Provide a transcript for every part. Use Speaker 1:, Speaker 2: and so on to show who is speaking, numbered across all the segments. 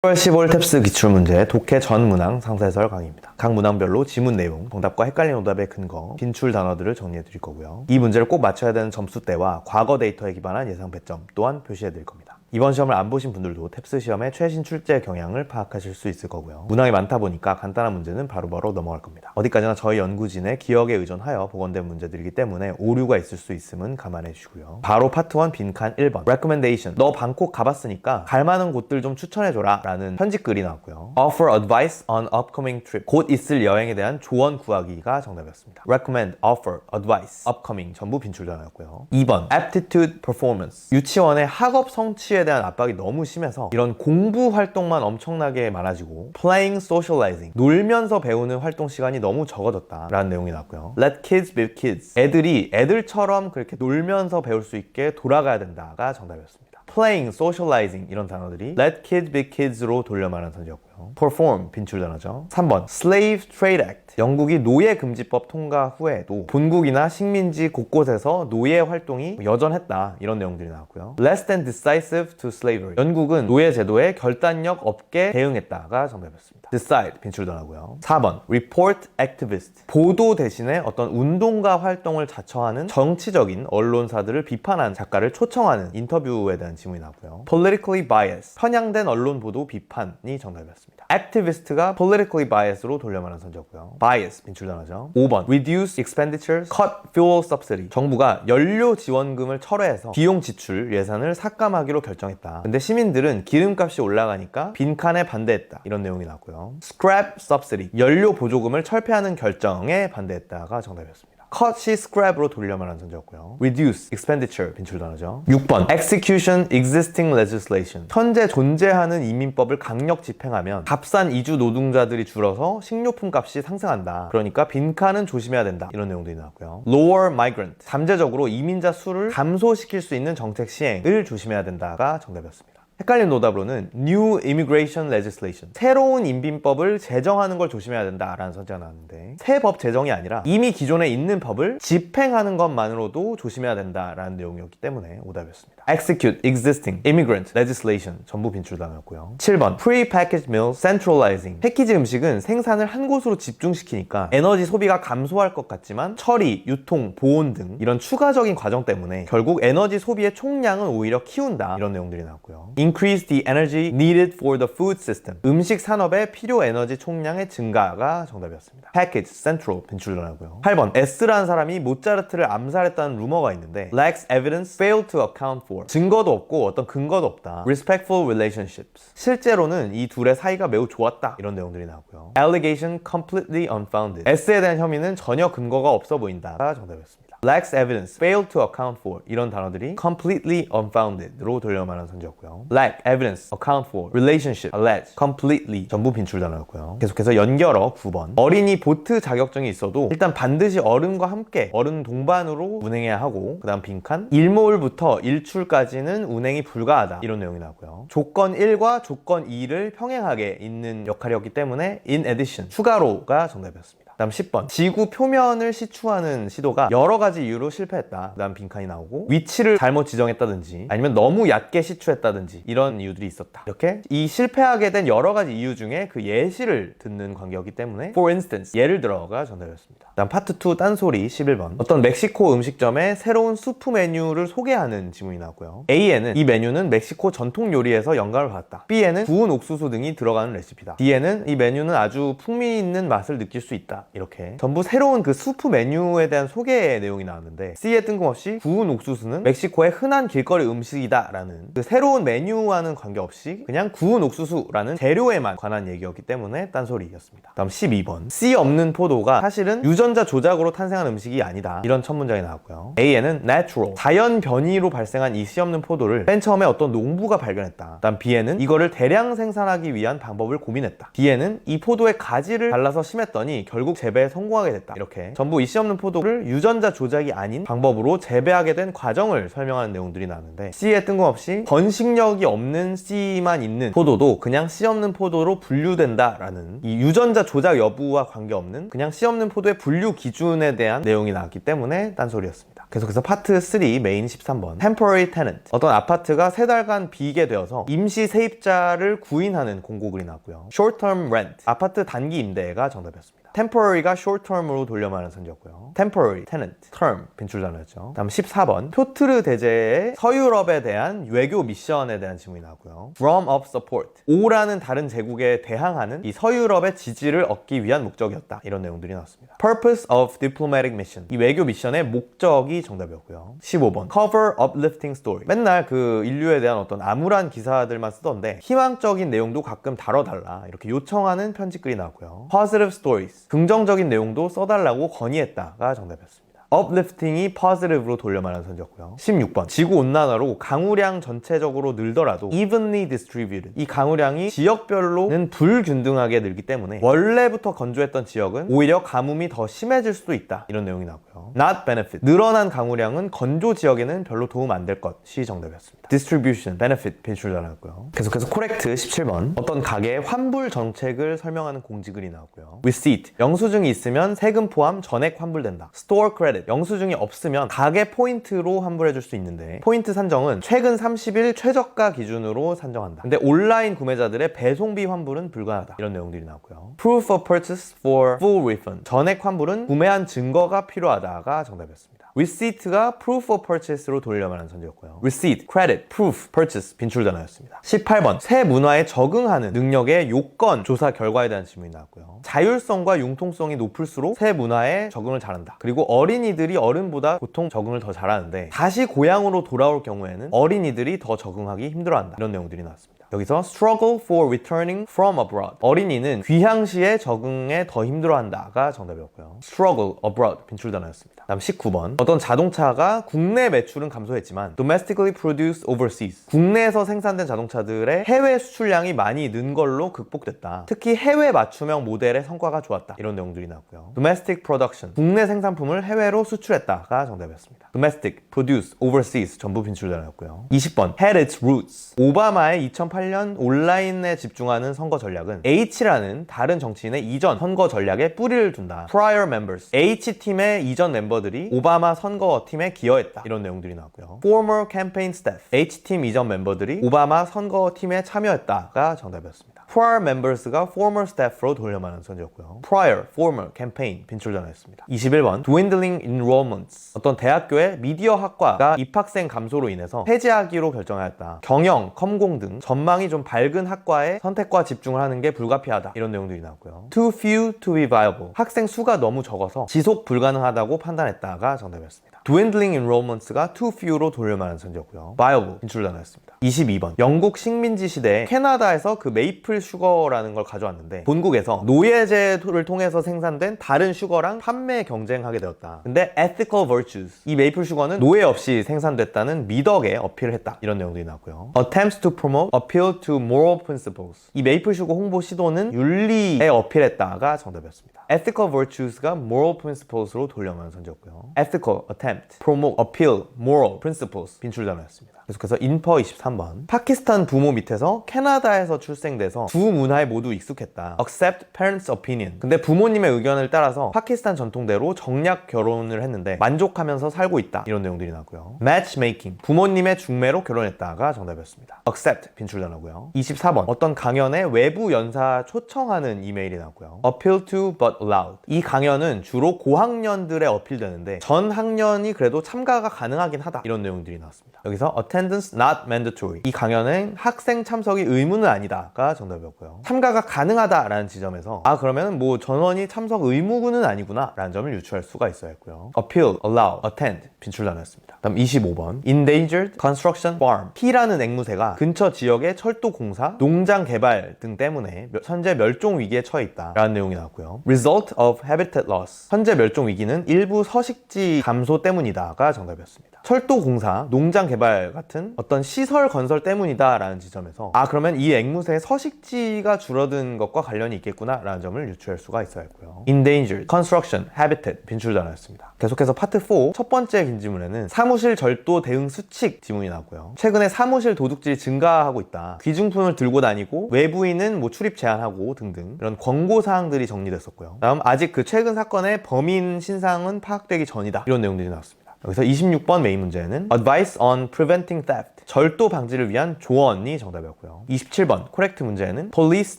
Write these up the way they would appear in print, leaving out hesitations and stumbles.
Speaker 1: 10월 15일 탭스 기출문제 독해 전 문항 상세해설 강의입니다. 각 문항별로 지문 내용, 정답과 헷갈린 오답의 근거, 빈출 단어들을 정리해 드릴 거고요. 이 문제를 꼭 맞춰야 되는 점수대와 과거 데이터에 기반한 예상 배점 또한 표시해 드릴 겁니다. 이번 시험을 안 보신 분들도 탭스 시험의 최신 출제 경향을 파악하실 수 있을 거고요. 문항이 많다 보니까 간단한 문제는 바로바로 넘어갈 겁니다. 어디까지나 저희 연구진의 기억에 의존하여 복원된 문제들이기 때문에 오류가 있을 수 있음은 감안해 주시고요. 바로 파트 1 빈칸 1번 Recommendation. 너 방콕 가봤으니까 갈 만한 곳들 좀 추천해줘라 라는 편집글이 나왔고요. Offer advice on upcoming trip. 곧 있을 여행에 대한 조언 구하기가 정답이었습니다. Recommend, offer, advice, upcoming 전부 빈출단어였고요. 2번 Aptitude performance. 유치원의 학업 성취에 대한 압박이 너무 심해서 이런 공부 활동만 엄청나게 많아지고 Playing, socializing. 놀면서 배우는 활동 시간이 너무 적어졌다 라는 내용이 나왔고요. Let kids be kids. 애들이 애들처럼 그렇게 놀면서 배울 수 있게 돌아가야 된다가 정답이었습니다. Playing, socializing 이런 단어들이 Let kids be kids로 돌려 말하는 선지였고요. Perform, 빈출 단어죠. 3번 Slave Trade Act. 영국이 노예금지법 통과 후에도 본국이나 식민지 곳곳에서 노예 활동이 여전했다 이런 내용들이 나왔고요. Less than decisive to slavery. 영국은 노예 제도에 결단력 없게 대응했다가 정답이었습니다. Decide, 빈출 단어고요. 4번 Report Activist. 보도 대신에 어떤 운동가 활동을 자처하는 정치적인 언론사들을 비판한 작가를 초청하는 인터뷰에 대한 지문이 나왔고요. Politically biased. 편향된 언론 보도 비판이 정답이었습니다. Activist가 politically biased로 돌려 말하는 선지였고요. Bias, 빈출 단어죠. 5번 Reduce expenditures, cut fuel subsidy. 정부가 연료 지원금을 철회해서 비용 지출 예산을 삭감하기로 결정했다. 근데 시민들은 기름값이 올라가니까 빈칸에 반대했다. 이런 내용이 나왔고요. Scrap subsidy. 연료 보조금을 철폐하는 결정에 반대했다가 정답이었습니다. cut이 scrap으로 돌려 말하는 선지였고요. reduce, expenditure, 빈출 단어죠. 6번 execution existing legislation. 현재 존재하는 이민법을 강력 집행하면 값싼 이주 노동자들이 줄어서 식료품 값이 상승한다. 그러니까 빈칸은 조심해야 된다. 이런 내용들이 나왔고요. lower migrant. 잠재적으로 이민자 수를 감소시킬 수 있는 정책 시행을 조심해야 된다가 정답이었습니다. 헷갈린 오답으로는 New Immigration Legislation. 새로운 인빈법을 제정하는 걸 조심해야 된다라는 선지가 나왔는데 새 법 제정이 아니라 이미 기존에 있는 법을 집행하는 것만으로도 조심해야 된다라는 내용이었기 때문에 오답이었습니다. Execute Existing Immigrant Legislation 전부 빈출 단어였고요. 7번 Pre-packaged meals Centralizing. 패키지 음식은 생산을 한 곳으로 집중시키니까 에너지 소비가 감소할 것 같지만 처리, 유통, 보온 등 이런 추가적인 과정 때문에 결국 에너지 소비의 총량은 오히려 키운다. 이런 내용들이 나왔고요. Increase the energy needed for the food system. 음식 산업의 필요 에너지 총량의 증가가 정답이었습니다. Package, central, 빈출 단어고요. 8번 S라는 사람이 모차르트를 암살했다는 루머가 있는데 lacks evidence, failed to account for. 증거도 없고 어떤 근거도 없다. Respectful relationships. 실제로는 이 둘의 사이가 매우 좋았다. 이런 내용들이 나오고요. Allegation completely unfounded. S에 대한 혐의는 전혀 근거가 없어 보인다가 정답이었습니다. lacks evidence, failed to account for 이런 단어들이 completely unfounded로 돌려 말하는 선지였고요. lack, evidence, account for, relationship, allege, completely 전부 빈출 단어였고요. 계속해서 연결어 9번 어린이 보트 자격증이 있어도 일단 반드시 어른과 함께 어른 동반으로 운행해야 하고 그 다음 빈칸 일몰부터 일출까지는 운행이 불가하다 이런 내용이 나오고요. 조건 1과 조건 2를 평행하게 있는 역할이었기 때문에 in addition, 추가로가 정답이었습니다. 다음 10번 지구 표면을 시추하는 시도가 여러 가지 이유로 실패했다. 그 다음 빈칸이 나오고 위치를 잘못 지정했다든지 아니면 너무 얕게 시추했다든지 이런 이유들이 있었다. 이렇게 이 실패하게 된 여러 가지 이유 중에 그 예시를 듣는 관계였기 때문에 for instance, 예를 들어가 정답이었습니다. 다음 파트 2 딴소리 11번 어떤 멕시코 음식점의 새로운 수프 메뉴를 소개하는 지문이 나왔고요. A에는 이 메뉴는 멕시코 전통 요리에서 영감을 받았다. B에는 구운 옥수수 등이 들어가는 레시피다. D에는 이 메뉴는 아주 풍미 있는 맛을 느낄 수 있다. 이렇게 전부 새로운 그 수프 메뉴에 대한 소개 내용이 나왔는데 C에 뜬금없이 구운 옥수수는 멕시코의 흔한 길거리 음식이다 라는 그 새로운 메뉴와는 관계없이 그냥 구운 옥수수라는 재료에만 관한 얘기였기 때문에 딴소리였습니다. 다음 12번 C 없는 포도가 사실은 유전자 조작으로 탄생한 음식이 아니다. 이런 첫 문장이 나왔고요. A에는 natural, 자연 변이로 발생한 이 C 없는 포도를 맨 처음에 어떤 농부가 발견했다. 다음 B에는 이거를 대량 생산하기 위한 방법을 고민했다. D에는 이 포도의 가지를 발라서 심했더니 결국 재배에 성공하게 됐다. 이렇게 전부 이 씨 없는 포도를 유전자 조작이 아닌 방법으로 재배하게 된 과정을 설명하는 내용들이 나왔는데 C에 뜬금없이 번식력이 없는 C만 있는 포도도 그냥 씨 없는 포도로 분류된다라는 이 유전자 조작 여부와 관계없는 그냥 씨 없는 포도의 분류 기준에 대한 내용이 나왔기 때문에 딴소리였습니다. 계속해서 파트 3 메인 13번 temporary tenant. 어떤 아파트가 3달간 비게 되어서 임시 세입자를 구인하는 공고글이 나왔고요. short term rent. 아파트 단기 임대가 정답이었습니다. temporary가 short term으로 돌려 말하는 선지였고요. temporary, tenant, term 빈출 단어였죠. 다음 14번 표트르 대제의 서유럽에 대한 외교 미션에 대한 질문이 나왔고요. from of support. O라는 다른 제국에 대항하는 이 서유럽의 지지를 얻기 위한 목적이었다. 이런 내용들이 나왔습니다. purpose of diplomatic mission. 이 외교 미션의 목적이 정답이었고요. 15번 cover uplifting story. 맨날 그 인류에 대한 어떤 암울한 기사들만 쓰던데 희망적인 내용도 가끔 다뤄달라 이렇게 요청하는 편지글이 나왔고요. positive stories. 긍정적인 내용도 써달라고 건의했다가 정답이었습니다. uplifting이 positive로 돌려 말하는 선지였고요. 16번 지구온난화로 강우량 전체적으로 늘더라도 evenly distributed. 이 강우량이 지역별로는 불균등하게 늘기 때문에 원래부터 건조했던 지역은 오히려 가뭄이 더 심해질 수도 있다. 이런 내용이 나왔고요. not benefit. 늘어난 강우량은 건조 지역에는 별로 도움 안 될 것이 정답이었습니다. distribution, benefit 빈출 단어였고요. 계속해서 correct 17번 어떤 가게의 환불 정책을 설명하는 공지글이 나왔고요. receipt. 영수증이 있으면 세금 포함 전액 환불된다. store credit. 영수증이 없으면 가계 포인트로 환불해 줄 수 있는데 포인트 산정은 최근 30일 최저가 기준으로 산정한다. 근데 온라인 구매자들의 배송비 환불은 불가하다. 이런 내용들이 나왔고요. proof of purchase for full refund. 전액 환불은 구매한 증거가 필요하다가 정답이었습니다. receipt가 proof of purchase로 돌려 말하는 선지였고요. receipt, credit, proof, purchase 빈출 단어였습니다. 18번 새 문화에 적응하는 능력의 요건 조사 결과에 대한 질문이 나왔고요. 자율성과 융통성이 높을수록 새 문화에 적응을 잘한다. 그리고 어린이들이 어른보다 보통 적응을 더 잘하는데 다시 고향으로 돌아올 경우에는 어린이들이 더 적응하기 힘들어한다. 이런 내용들이 나왔습니다. 여기서 struggle for returning from abroad. 어린이는 귀향 시에 적응에 더 힘들어한다가 정답이었고요. struggle abroad 빈출 단어였습니다. 다음 19번 어떤 자동차가 국내 매출은 감소했지만 domestically produced overseas. 국내에서 생산된 자동차들의 해외 수출량이 많이 는 걸로 극복됐다. 특히 해외 맞춤형 모델의 성과가 좋았다. 이런 내용들이 나왔고요. domestic production. 국내 생산품을 해외로 수출했다가 정답이었습니다. domestic, produce, overseas 전부 빈출 단어였고요. 20번 had its roots. 오바마의 2008년 온라인에 집중하는 선거 전략은 H라는 다른 정치인의 이전 선거 전략에 뿌리를 둔다. prior members. H팀의 이전 멤버들이 오바마 선거팀에 기여했다. 이런 내용들이 나왔고요. former campaign staff. H팀 이전 멤버들이 오바마 선거팀에 참여했다가 정답이었습니다. prior members가 former staff로 돌려 말하는 선지였고요. prior, former, campaign 빈출 단어였습니다. 21번 dwindling enrollments. 어떤 대학교의 미디어 학과가 입학생 감소로 인해서 폐지하기로 결정하였다. 경영, 컴공 등 전망이 좀 밝은 학과에 선택과 집중을 하는 게 불가피하다. 이런 내용들이 나왔고요. too few to be viable. 학생 수가 너무 적어서 지속 불가능하다고 판단했다가 정답이었습니다. dwindling enrollments가 too few로 돌려 말하는 선지였고요. viable 빈출 단어였습니다. 22번 영국 식민지 시대에 캐나다에서 그 메이플 슈거라는 걸 가져왔는데 본국에서 노예제를 통해서 생산된 다른 슈거랑 판매 경쟁하게 되었다. 근데 ethical virtues. 이 메이플 슈거는 노예 없이 생산됐다는 미덕에 어필을 했다. 이런 내용들이 나왔고요. attempts to promote appeal to moral principles. 이 메이플 슈거 홍보 시도는 윤리에 어필했다가 정답이었습니다. ethical virtues가 moral principles로 돌려 말하는 선지였고요. ethical, attempt, promote, appeal, moral, principles 빈출 단어였습니다. 계속해서 인퍼 23번 파키스탄 부모 밑에서 캐나다에서 출생돼서 두 문화에 모두 익숙했다. accept parents' opinion. 근데 부모님의 의견을 따라서 파키스탄 전통대로 정략 결혼을 했는데 만족하면서 살고 있다. 이런 내용들이 나고요. matchmaking. 부모님의 중매로 결혼했다가 정답이었습니다. accept 빈출 단어고요. 24번 어떤 강연에 외부 연사 초청하는 이메일이 나고요. appeal to but allowed. 이 강연은 주로 고학년들에 어필되는데 전 학년이 그래도 참가가 가능하긴 하다. 이런 내용들이 나왔습니다. 여기서 attendance not mandatory. 이 강연은 학생 참석이 의무는 아니다가 정답이었고요. 참가가 가능하다라는 지점에서 그러면 뭐 전원이 참석 의무는 아니구나 라는 점을 유추할 수가 있어야 했고요. appeal, allow, attend 빈출 단어였습니다. 다음 25번 endangered construction farm. P라는 앵무새가 근처 지역의 철도 공사, 농장 개발 등 때문에 현재 멸종 위기에 처해 있다 라는 내용이 나왔고요. result of habitat loss. 현재 멸종 위기는 일부 서식지 감소 때문이다가 정답이었습니다. 철도 공사, 농장 개발 같은 어떤 시설 건설 때문이다 라는 지점에서 그러면 이 앵무새의 서식지가 줄어든 것과 관련이 있겠구나 라는 점을 유추할 수가 있어야 했고요. endangered, construction, habitat 빈출 단어였습니다. 계속해서 파트 4 첫 번째 긴 지문에는 사무실 절도 대응 수칙 지문이 나왔고요. 최근에 사무실 도둑질이 증가하고 있다. 귀중품을 들고 다니고 외부인은 뭐 출입 제한하고 등등 이런 권고 사항들이 정리됐었고요. 다음 아직 그 최근 사건의 범인 신상은 파악되기 전이다. 이런 내용들이 나왔습니다. 여기서 26번 메인 문제는 Advice on Preventing Theft. 절도 방지를 위한 조언이 정답이었고요. 27번 코렉트 문제는 Police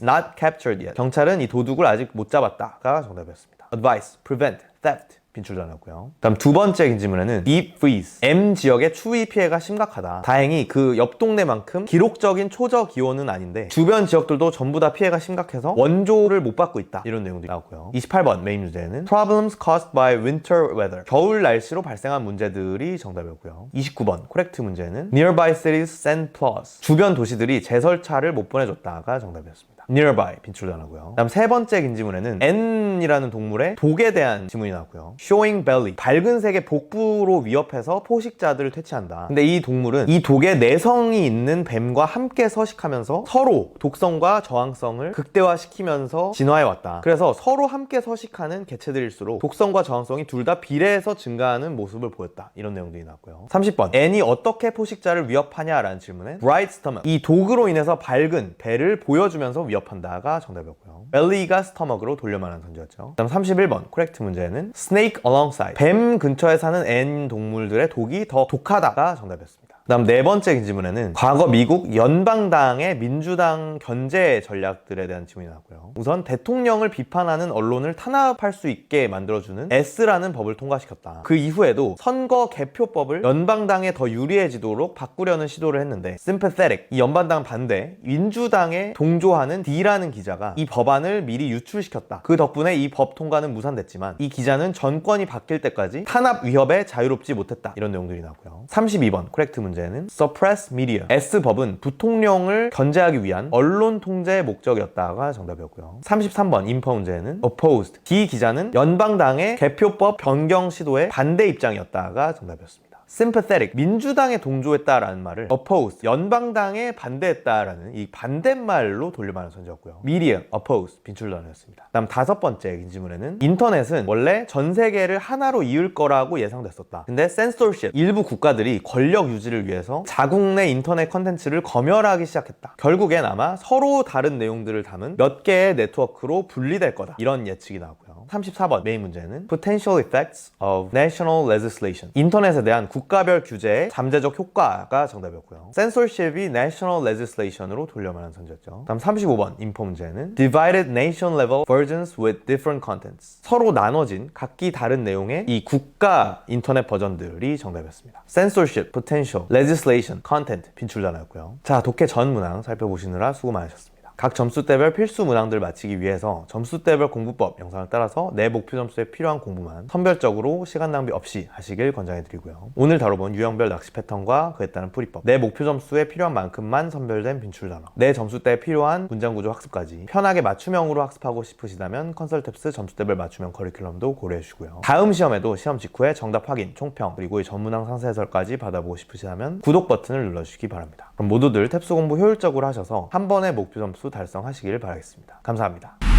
Speaker 1: not captured yet. 경찰은 이 도둑을 아직 못 잡았다가 정답이었습니다. Advice, prevent, theft. 빈출전이었고요. 다음 두 번째 긴지문에는 Deep Freeze. M 지역의 추위 피해가 심각하다. 다행히 그 옆 동네만큼 기록적인 초저 기온은 아닌데 주변 지역들도 전부 다 피해가 심각해서 원조를 못 받고 있다. 이런 내용들이 나오고요. 28번 메인 문제는 Problems caused by winter weather. 겨울 날씨로 발생한 문제들이 정답이었고요. 29번 코렉트 문제는 Nearby cities send plus. 주변 도시들이 제설차를 못 보내줬다가 정답이었습니다. Nearby 빈출전하고요. 다음 세 번째 긴지문에는 N이라는 동물의 독에 대한 지문이 나왔고요. Showing belly. 밝은 색의 복부로 위협해서 포식자들을 퇴치한다. 근데 이 동물은 이 독에 내성이 있는 뱀과 함께 서식하면서 서로 독성과 저항성을 극대화시키면서 진화해왔다. 그래서 서로 함께 서식하는 개체들일수록 독성과 저항성이 둘 다 비례해서 증가하는 모습을 보였다. 이런 내용들이 나왔고요. 30번 N이 어떻게 포식자를 위협하냐라는 질문에 Bright stomach. 이 독으로 인해서 밝은 배를 보여주면서 위협한다가 정답이었고요. belly가 스토먹으로 돌려말하는 선지였죠. 그다음 31번 코렉트 문제는 snake alongside. 뱀 근처에 사는 N 동물들의 독이 더 독하다가 정답이었습니다. 그다음 네 번째 긴지문에는 과거 미국 연방당의 민주당 견제 전략들에 대한 질문이 나왔고요. 우선 대통령을 비판하는 언론을 탄압할 수 있게 만들어주는 S라는 법을 통과시켰다. 그 이후에도 선거 개표법을 연방당에 더 유리해지도록 바꾸려는 시도를 했는데 sympathetic, 이 연방당 반대, 민주당에 동조하는 D라는 기자가 이 법안을 미리 유출시켰다. 그 덕분에 이 법 통과는 무산됐지만 이 기자는 정권이 바뀔 때까지 탄압 위협에 자유롭지 못했다. 이런 내용들이 나왔고요. 32번 코렉트 문제는 suppress media. S법은 부통령을 견제하기 위한 언론 통제 목적이었다가 정답이었고요. 33번 인퍼 문제는 opposed. D 기자는 연방당의 개표법 변경 시도에 반대 입장이었다가 정답이었습니다. sympathetic, 민주당에 동조했다라는 말을 oppose, 연방당에 반대했다라는 이 반대말로 돌려말하는 선지였고요. media, oppose, 빈출단어였습니다. 다음 다섯 번째 긴지문에는 인터넷은 원래 전 세계를 하나로 이을 거라고 예상됐었다. 근데 censorship, 일부 국가들이 권력 유지를 위해서 자국 내 인터넷 컨텐츠를 검열하기 시작했다. 결국엔 아마 서로 다른 내용들을 담은 몇 개의 네트워크로 분리될 거다. 이런 예측이 나오고요. 34번 메인 문제는 potential effects of national legislation. 인터넷에 대한 국가별 규제의 잠재적 효과가 정답이었고요. censorship이 national legislation으로 돌려말하는 선지였죠. 다음 35번 인포 문제는 divided nation level versions with different contents. 서로 나눠진 각기 다른 내용의 이 국가 인터넷 버전들이 정답이었습니다. censorship, potential, legislation, content 빈출단어였고요. 자, 독해 전 문항 살펴보시느라 수고 많으셨습니다. 각 점수대별 필수 문항들을 마치기 위해서 점수대별 공부법 영상을 따라서 내 목표 점수에 필요한 공부만 선별적으로 시간 낭비 없이 하시길 권장해드리고요. 오늘 다뤄본 유형별 낚시 패턴과 그에 따른 풀이법, 내 목표 점수에 필요한 만큼만 선별된 빈출 단어, 내 점수대에 필요한 문장 구조 학습까지 편하게 맞춤형으로 학습하고 싶으시다면 컨설탭스 점수대별 맞춤형 커리큘럼도 고려해주시고요. 다음 시험에도 시험 직후에 정답 확인, 총평, 그리고 이 전문항 상세 해설까지 받아보고 싶으시다면 구독 버튼을 눌러주시기 바랍니다. 그럼 모두들 탭스 공부 효율적으로 하셔서 한 번에 목표 점수 달성하시길 바라겠습니다. 감사합니다.